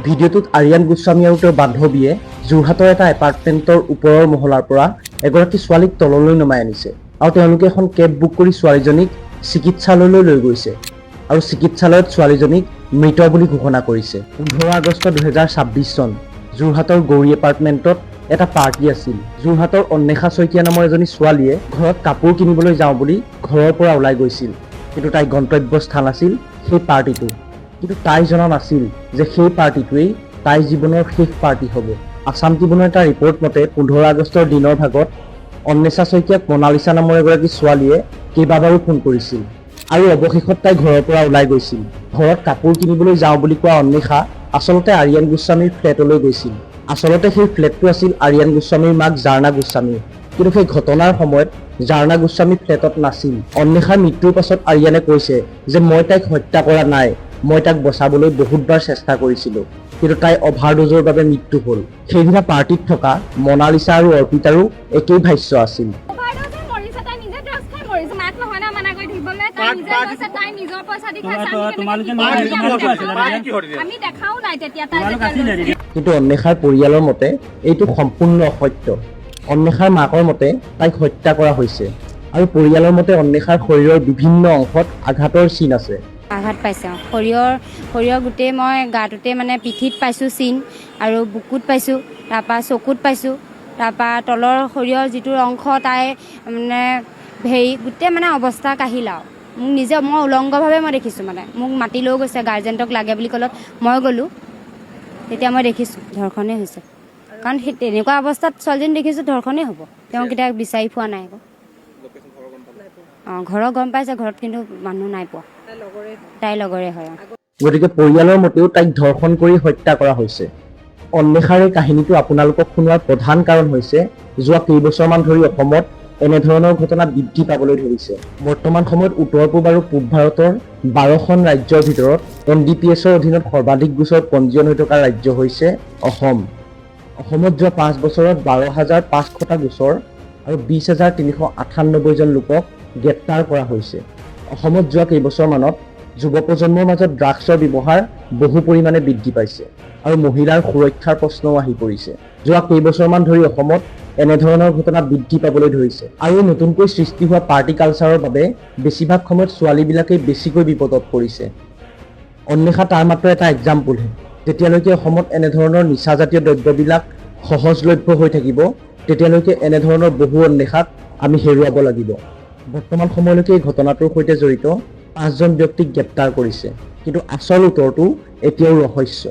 ভিডিঅ'টোত আৰিয়ান গোস্বামী আৰু তেওঁৰ বান্ধৱীয়ে যোৰহাটৰ এটা এপাৰ্টমেণ্টৰ ওপৰৰ মহলাৰ পৰা এগৰাকী ছোৱালীক তললৈ নমাই আনিছে আৰু তেওঁলোকে এখন কেব বুক কৰি ছোৱালীজনীক চিকিৎসালয়লৈ লৈ গৈছে আৰু চিকিৎসালয়ত ছোৱালীজনীক মৃত বুলি ঘোষণা কৰিছে। 15 আগষ্ট 2026 চন যোৰহাটৰ গৌৰী এপাৰ্টমেণ্টত এটা পাৰ্টি আছিল। যোৰহাটৰ অন্বেষা শইকীয়া নামৰ এজনী ছোৱালীয়ে ঘৰত কাপোৰ কিনিবলৈ যাওঁ বুলি ঘৰৰ পৰা ওলাই গৈছিল, কিন্তু তাইৰ গন্তব্যস্থান আছিল সেই পাৰ্টিটো। কিন্তু তাই জনা নাছিল যে সেই পাৰ্টিটোৱেই তাইৰ জীৱনৰ শেষ পাৰ্টি হ'ব। আছাম ট্ৰিবিউনৰ এটা ৰিপৰ্ট মতে 15 আগষ্টৰ দিনৰ ভাগত অন্বেষা শইকীয়াক মনালিছা নামৰ এগৰাকী ছোৱালীয়ে কেইবাবাৰো ফোন কৰিছিল আৰু অৱশেষত তাই ঘৰৰ পৰা ওলাই গৈছিল। ঘৰত কাপোৰ কিনিবলৈ যাওঁ বুলি কোৱা অন্বেষা আচলতে আৰিয়ান গোস্বামীৰ ফ্লেটলৈ গৈছিল। আচলতে সেই ফ্লেটটো আছিল আৰিয়ান গোস্বামীৰ মাক জাৰ্না গোস্বামীৰ, কিন্তু সেই ঘটনাৰ সময়ত জাৰ্না গোস্বামী ফ্লেটত নাছিল। অন্বেষাৰ মৃত্যুৰ পাছত আৰিয়ানে কৈছে যে মই তাইক হত্যা কৰা নাই, মই তাক বচাবলৈ বহুতবাৰ চেষ্টা কৰিছিলোঁ, কিন্তু তাই অভাৰড'জৰ বাবে মৃত্যু হ'ল। সেইদিনা পাৰ্টিত থকা মনালিছা আৰু অৰ্পিতাৰো একেই ভাষ্য আছিল। কিন্তু অন্বেষাৰ পৰিয়ালৰ মতে এইটো সম্পূৰ্ণ অসত্য। অন্বেষাৰ মাকৰ মতে তাইক হত্যা কৰা হৈছে আৰু পৰিয়ালৰ মতে অন্বেষাৰ শৰীৰৰ বিভিন্ন অংশত আঘাতৰ চিন আছে। আঘাত পাইছে, শৰীৰৰ গোটেই মই গাটোতে মানে পিঠিত পাইছোঁ চিন আৰু বুকুত পাইছোঁ, তাৰপৰা চকুত পাইছোঁ, তাৰপৰা তলৰ শৰীৰৰ যিটো অংশ তাই মানে গোটেই মানে অৱস্থা কাহিল আৰু মই উলংগভাৱে মই দেখিছোঁ। মানে মোক মাতি লৈ গৈছে, গাৰ্জেণ্টক লাগে বুলি ক'লত মই গ'লোঁ, তেতিয়া মই দেখিছোঁ ধৰ্ষণেই হৈছে। কাৰণ সেই তেনেকুৱা অৱস্থাত ছোৱালীজনী দেখিছোঁ ধৰ্ষণেই হ'ব। তেওঁ কেতিয়া বিচাৰি পোৱা নাই আকৌ। ঘৰৰ গম পাইছে, ঘৰত কিন্তু মানুহ নাই পোৱা। তাইৰ লগৰে হয়। গতিকে পৰিয়ালৰ মতেও তাইক ধৰ্ষণ কৰি হত্যা কৰা হৈছে। অন্বেষাৰ এই কাহিনীটো আপোনালোকক শুনোৱাৰ প্ৰধান কাৰণ হৈছে যোৱা কেইবছৰমান ধৰি অসমত এনেধৰণৰ ঘটনা বৃদ্ধি পাবলৈ ধৰিছে। বৰ্তমান সময়ত উত্তৰ পূব আৰু পূব ভাৰতৰ 12খন ৰাজ্যৰ ভিতৰত NDPSৰ অধীনত সৰ্বাধিক গোচৰ পঞ্জীয়ন হৈ থকা ৰাজ্য হৈছে অসম। অসমত যোৱা 5 বছৰত 12,500টা গোচৰ আৰু 20,398 জন লোকক গ্ৰেপ্তাৰ কৰা হৈছে। অসমত যোৱা কেইবছৰমানত যুৱ প্ৰজন্মৰ মাজত ড্ৰাগছৰ ব্যৱহাৰ বহু পৰিমাণে বৃদ্ধি পাইছে আৰু মহিলাৰ সুৰক্ষাৰ প্ৰশ্নও আহি পৰিছে। যোৱা কেইবছৰমান ধৰি অসমত এনেধৰণৰ ঘটনা বৃদ্ধি পাবলৈ ধৰিছে আৰু নতুনকৈ সৃষ্টি হোৱা পাৰ্টি কালচাৰৰ বাবে বেছিভাগ সময়ত ছোৱালীবিলাকেই বেছিকৈ বিপদত পৰিছে। অন্বেষা তাৰ মাত্ৰ এটা এক্সাম্পলহে। যেতিয়ালৈকে অসমত এনেধৰণৰ নিচাজাতীয় দ্ৰব্যবিলাক সহজলভ্য হৈ থাকিব, তেতিয়ালৈকে এনেধৰণৰ বহু অন্বেষাক আমি হেৰুৱাব লাগিব। বৰ্তমান সময়লৈকে এই ঘটনাটোৰ সৈতে জড়িত 5জন ব্যক্তিক গ্ৰেপ্তাৰ কৰিছে, কিন্তু আচল উত্তৰটো এতিয়াও ৰহস্য।